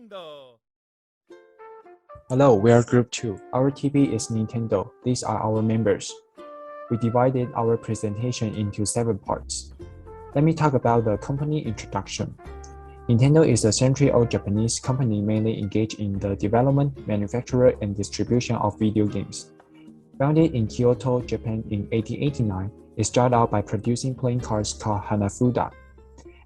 Nintendo. Hello, we are Group 2. Our TP is Nintendo. These are our members. We divided our presentation into 7 parts. Let me talk about the company introduction. Nintendo is a century-old Japanese company mainly engaged in the development, manufacture, and distribution of video games. Founded in Kyoto, Japan in 1889, it started out by producing playing cards called Hanafuda.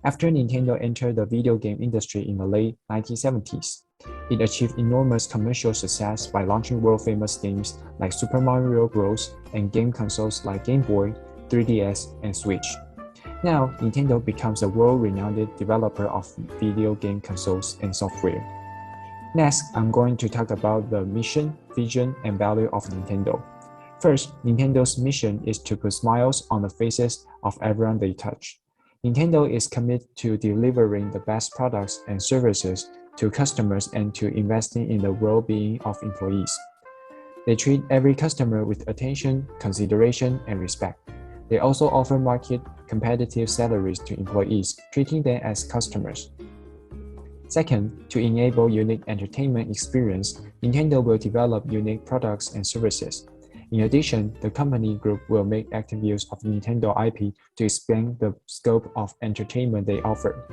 After Nintendo entered the video game industry in the late 1970s, it achieved enormous commercial success by launching world-famous games like Super Mario Bros. And game consoles like Game Boy, 3DS, and Switch. Now, Nintendo becomes a world-renowned developer of video game consoles and software. Next, I'm going to talk about the mission, vision, and value of Nintendo. First, Nintendo's mission is to put smiles on the faces of everyone they touch. Nintendo is committed to delivering the best products and services to customers and to investing in the well-being of employees. They treat every customer with attention, consideration, and respect. They also offer market competitive salaries to employees, treating them as customers. Second, to enable unique entertainment experience, Nintendo will develop unique products and services. In addition, the company group will make active use of Nintendo IP to expand the scope of entertainment they offer.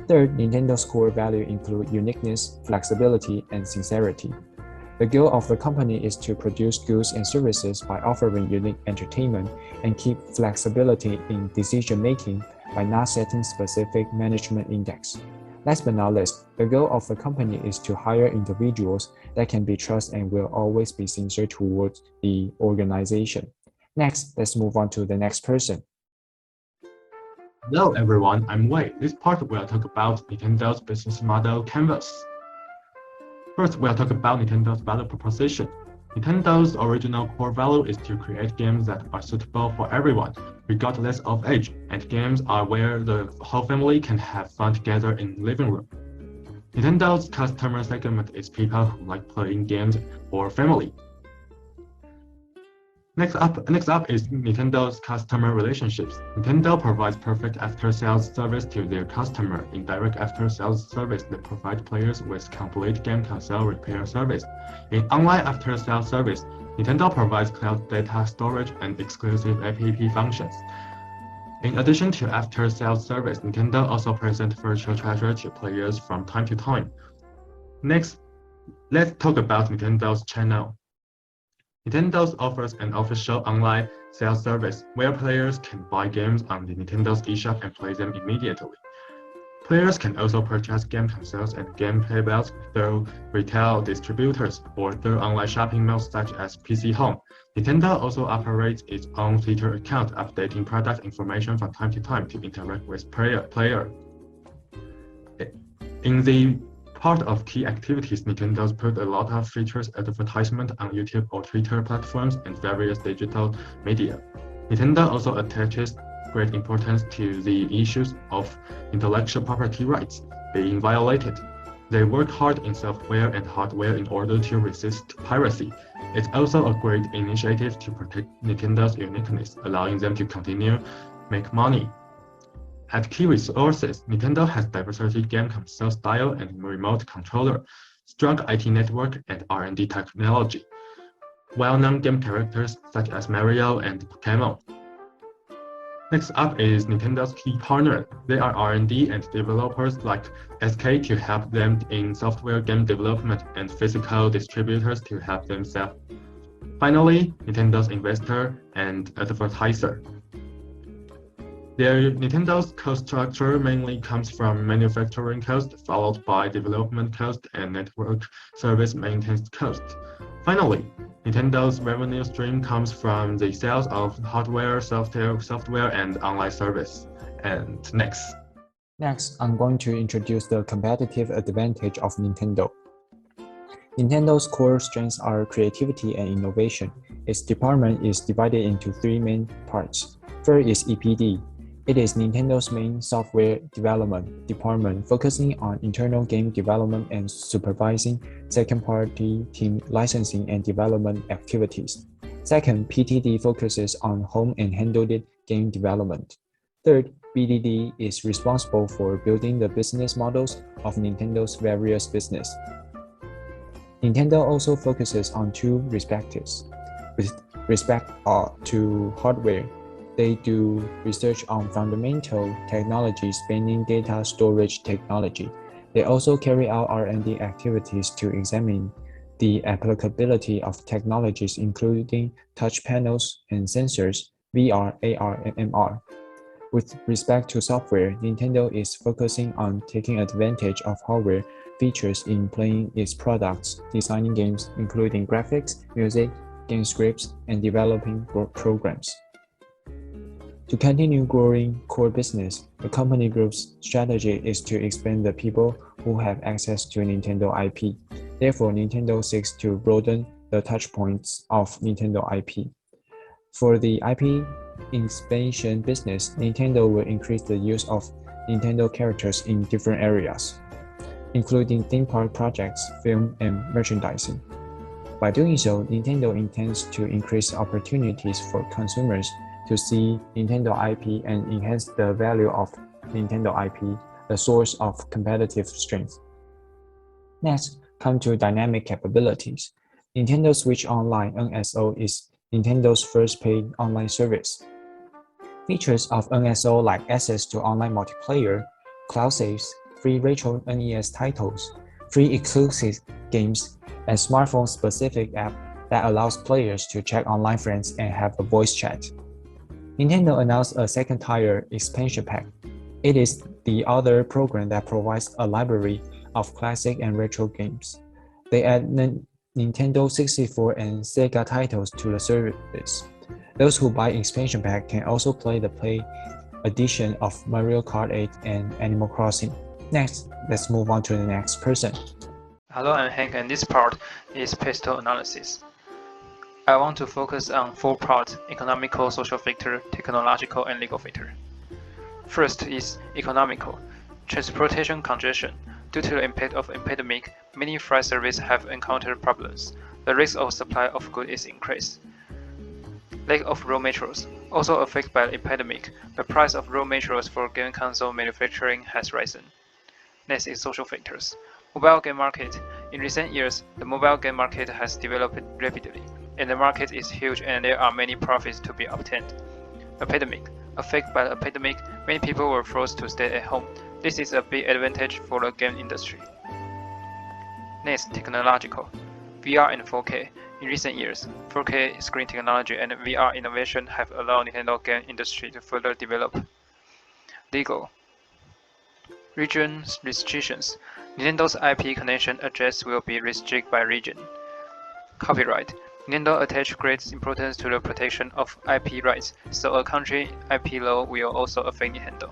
Third, Nintendo's core values include uniqueness, flexibility, and sincerity. The goal of the company is to produce goods and services by offering unique entertainment and keep flexibility in decision-making by not setting specific management index. Last but not least, the goal of the company is to hire individuals that can be trusted and will always be sincere towards the organization. Next, let's move on to the next person. Hello everyone, I'm Wei. This part we'll talk about Nintendo's business model canvas. First, we'll talk about Nintendo's value proposition. Nintendo's original core value is to create games that are suitable for everyone, regardless of age, and games are where the whole family can have fun together in the living room. Nintendo's customer segment is people who like playing games for family. Next up is Nintendo's customer relationships. Nintendo provides perfect after-sales service to their customer. In direct after-sales service, they provide players with complete game console repair service. In online after-sales service, Nintendo provides cloud data storage and exclusive app functions. In addition to after-sales service, Nintendo also presents virtual treasure to players from time to time. Next, let's talk about Nintendo's channel. Nintendo offers an official online sales service where players can buy games on the Nintendo's eShop and play them immediately. Players can also purchase game consoles and game paybacks through retail distributors or through online shopping malls such as PC Home. Nintendo also operates its own Twitter account, updating product information from time to time to interact with player. In the part of key activities, Nintendo's put a lot of features advertisement on YouTube or Twitter platforms and various digital media. Nintendo also attaches great importance to the issues of intellectual property rights being violated. They work hard in software and hardware in order to resist piracy. It's also a great initiative to protect Nintendo's uniqueness, allowing them to continue make money. At key resources, Nintendo has diversity game console style and remote controller, strong IT network, and R&D technology. Well-known game characters such as Mario and Pokemon. Next up is Nintendo's key partner. They are R&D and developers like SK to help them in software game development and physical distributors to help them sell. Finally, Nintendo's investor and advertiser. Nintendo's cost structure mainly comes from manufacturing cost, followed by development cost and network service maintenance cost. Finally, Nintendo's revenue stream comes from the sales of hardware, software, and online service. And next, I'm going to introduce the competitive advantage of Nintendo. Nintendo's core strengths are creativity and innovation. Its department is divided into 3 main parts. First is EPD. It is Nintendo's main software development department, focusing on internal game development and supervising second-party team licensing and development activities. Second, PTD focuses on home and handheld game development. Third, BDD is responsible for building the business models of Nintendo's various business. Nintendo also focuses on two perspectives. With respect to hardware, they do research on fundamental technologies spanning data storage technology. They also carry out R&D activities to examine the applicability of technologies including touch panels and sensors, VR, AR, and MR. With respect to software, Nintendo is focusing on taking advantage of hardware features in playing its products, designing games including graphics, music, game scripts, and developing programs. To continue growing core business, the company group's strategy is to expand the people who have access to Nintendo IP. Therefore, Nintendo seeks to broaden the touchpoints of Nintendo IP. For the IP expansion business, Nintendo will increase the use of Nintendo characters in different areas, including theme park projects, film, and merchandising. By doing so, Nintendo intends to increase opportunities for consumers to see Nintendo IP and enhance the value of Nintendo IP, the source of competitive strength. Next, come to dynamic capabilities. Nintendo Switch Online (NSO) is Nintendo's first paid online service. Features of NSO like access to online multiplayer, cloud saves, free retro NES titles, free exclusive games, and smartphone-specific app that allows players to check online friends and have a voice chat. Nintendo announced a second-tier expansion pack. It is the other program that provides a library of classic and retro games. They add Nintendo 64 and Sega titles to the service. Those who buy expansion pack can also play the Play edition of Mario Kart 8 and Animal Crossing. Next, let's move on to the next person. Hello, I'm Hank, and this part is pestle analysis. I want to focus on 4 parts: economical, social factor, technological, and legal factor. First is economical. Transportation congestion. Due to the impact of epidemic, many freight services have encountered problems. The risk of supply of goods is increased. Lack of raw materials. Also affected by the epidemic, the price of raw materials for game console manufacturing has risen. Next is social factors. Mobile game market. In recent years, the mobile game market has developed rapidly, and the market is huge and there are many profits to be obtained. Epidemic. Affected by the epidemic, many people were forced to stay at home. This is a big advantage for the game industry. Next, technological. VR and 4K. In recent years, 4K screen technology and VR innovation have allowed Nintendo game industry to further develop. Legal. Region restrictions. Nintendo's IP connection address will be restricted by region. Copyright. Nintendo attaches great importance to the protection of IP rights, so a country IP law will also affect Nintendo.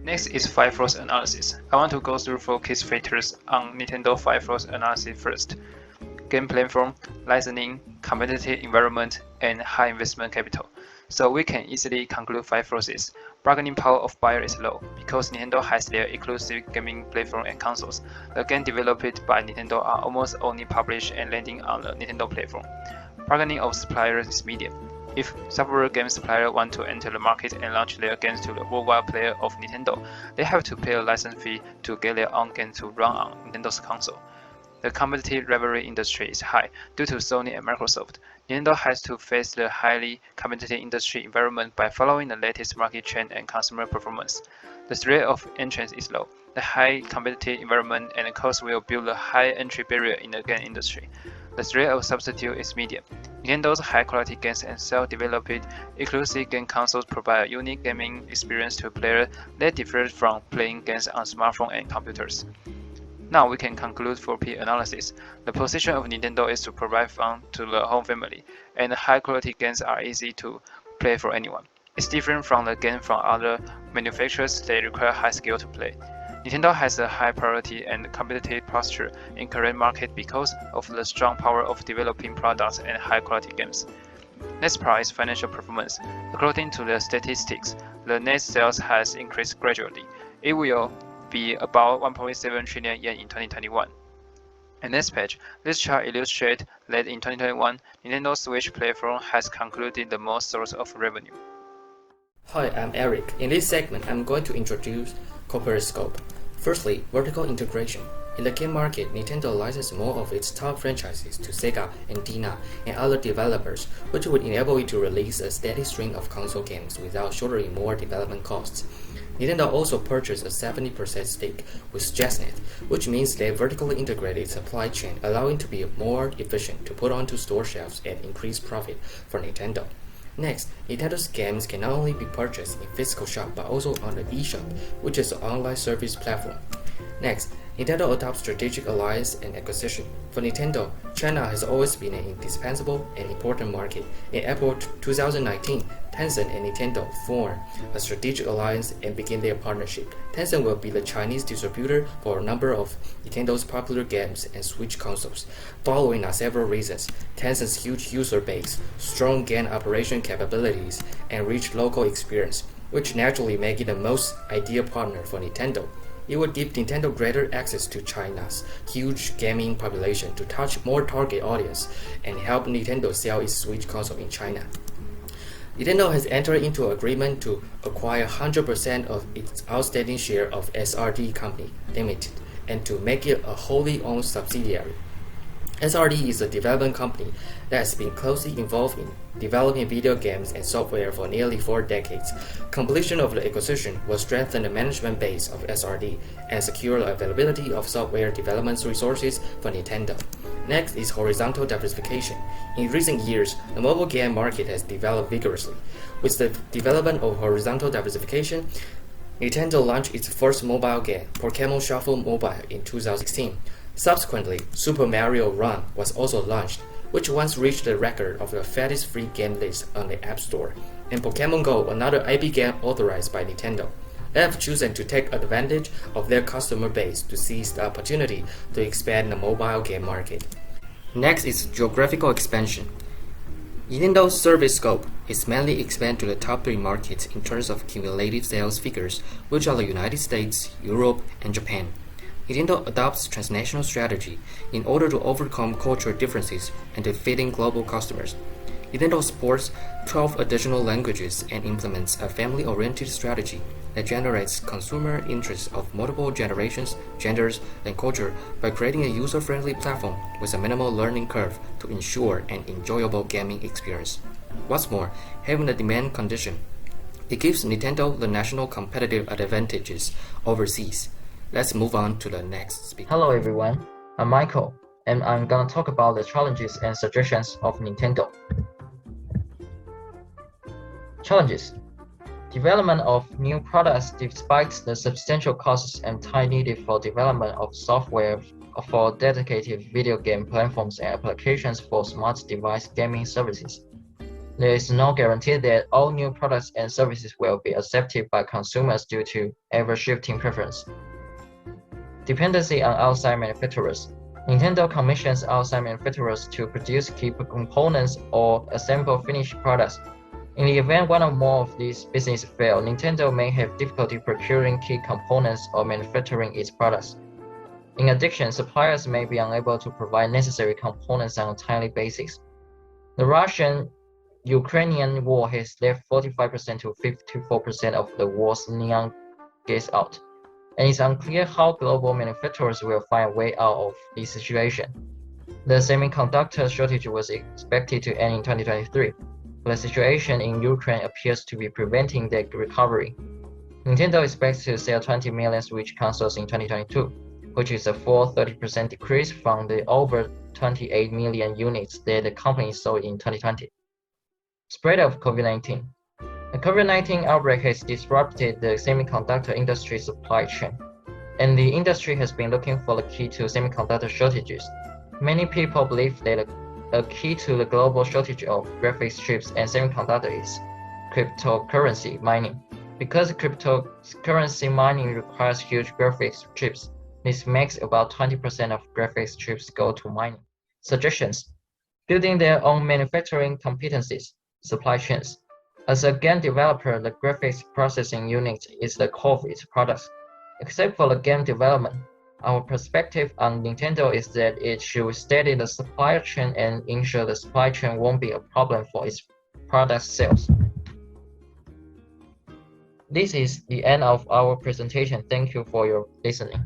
Next is 5 force analysis. I want to go through 4 key factors on Nintendo 5 force analysis first. Game platform, licensing, competitive environment, and high investment capital. So we can easily conclude 5 forces. Bargaining power of buyer is low, because Nintendo has their exclusive gaming platform and consoles. The games developed by Nintendo are almost only published and landing on the Nintendo platform. Bargaining of suppliers is medium. If several game suppliers want to enter the market and launch their games to the worldwide player of Nintendo, they have to pay a license fee to get their own games to run on Nintendo's console. The competitive rivalry industry is high due to Sony and Microsoft. Nintendo has to face the highly competitive industry environment by following the latest market trend and consumer performance. The rate of entrance is low. The high competitive environment and cost will build a high entry barrier in the game industry. The rate of substitute is medium. Nintendo's high-quality games and self-developed exclusive game consoles provide a unique gaming experience to players that differs from playing games on smartphones and computers. Now we can conclude 4P analysis. The position of Nintendo is to provide fun to the whole family, and high-quality games are easy to play for anyone. It's different from the games from other manufacturers that require high skill to play. Nintendo has a high priority and competitive posture in current market because of the strong power of developing products and high-quality games. Next part is financial performance. According to the statistics, the net sales has increased gradually. It will be about 1.7 trillion yen in 2021. And next page, this chart illustrates that in 2021, Nintendo Switch platform has concluded the most source of revenue. Hi, I'm Eric. In this segment, I'm going to introduce corporate scope. Firstly, vertical integration. In the game market, Nintendo licensed more of its top franchises to Sega and Dina and other developers, which would enable it to release a steady stream of console games without shouldering more development costs. Nintendo also purchased a 70% stake with JustNet, which means they vertically integrated its supply chain, allowing it to be more efficient to put onto store shelves and increase profit for Nintendo. Next, Nintendo's games can not only be purchased in physical shop but also on the eShop, which is an online service platform. Next, Nintendo adopts strategic alliance and acquisition. For Nintendo, China has always been an indispensable and important market. In April 2019, Tencent and Nintendo formed a strategic alliance and begin their partnership. Tencent will be the Chinese distributor for a number of Nintendo's popular games and Switch consoles. Following are several reasons: Tencent's huge user base, strong game operation capabilities, and rich local experience, which naturally make it the most ideal partner for Nintendo. It would give Nintendo greater access to China's huge gaming population to touch more target audience and help Nintendo sell its Switch console in China. Nintendo has entered into an agreement to acquire 100% of its outstanding share of SRD Company Limited and to make it a wholly owned subsidiary. SRD is a development company that has been closely involved in developing video games and software for nearly 4 decades. Completion of the acquisition will strengthen the management base of SRD and secure the availability of software development resources for Nintendo. Next is horizontal diversification. In recent years, the mobile game market has developed vigorously. With the development of horizontal diversification, Nintendo launched its first mobile game, Pokémon Shuffle Mobile, in 2016. Subsequently, Super Mario Run was also launched, which once reached the record of the fattest free game list on the App Store, and Pokémon Go, another IP game authorized by Nintendo. They have chosen to take advantage of their customer base to seize the opportunity to expand the mobile game market. Next is geographical expansion. Nintendo's service scope is mainly expanded to the top 3 markets in terms of cumulative sales figures, which are the United States, Europe, and Japan. Nintendo adopts transnational strategy in order to overcome cultural differences and to fit in global customers. Nintendo supports 12 additional languages and implements a family-oriented strategy that generates consumer interest of multiple generations, genders, and culture by creating a user-friendly platform with a minimal learning curve to ensure an enjoyable gaming experience. What's more, having the demand condition, it gives Nintendo the national competitive advantages overseas. Let's move on to the next speaker. Hello everyone, I'm Michael, and I'm gonna talk about the challenges and suggestions of Nintendo. Challenges: development of new products despite the substantial costs and time needed for development of software for dedicated video game platforms and applications for smart device gaming services. There is no guarantee that all new products and services will be accepted by consumers due to ever-shifting preference. Dependency on outside manufacturers. Nintendo commissions outside manufacturers to produce key components or assemble finished products. In the event one or more of these businesses fail, Nintendo may have difficulty procuring key components or manufacturing its products. In addition, suppliers may be unable to provide necessary components on a timely basis. The Russian-Ukrainian war has left 45% to 54% of the world's neon gas out, and it's unclear how global manufacturers will find a way out of this situation. The semiconductor shortage was expected to end in 2023, but the situation in Ukraine appears to be preventing the recovery. Nintendo expects to sell 20 million Switch consoles in 2022, which is a full 30% decrease from the over 28 million units that the company sold in 2020. Spread of COVID-19. The COVID-19 outbreak has disrupted the semiconductor industry supply chain, and the industry has been looking for the key to semiconductor shortages. Many people believe that a key to the global shortage of graphics chips and semiconductors is cryptocurrency mining. Because cryptocurrency mining requires huge graphics chips, this makes about 20% of graphics chips go to mining. Suggestions: building their own manufacturing competencies, supply chains. As a game developer, the graphics processing unit is the core of its products. Except for the game development, our perspective on Nintendo is that it should study the supply chain and ensure the supply chain won't be a problem for its product sales. This is the end of our presentation. Thank you for your listening.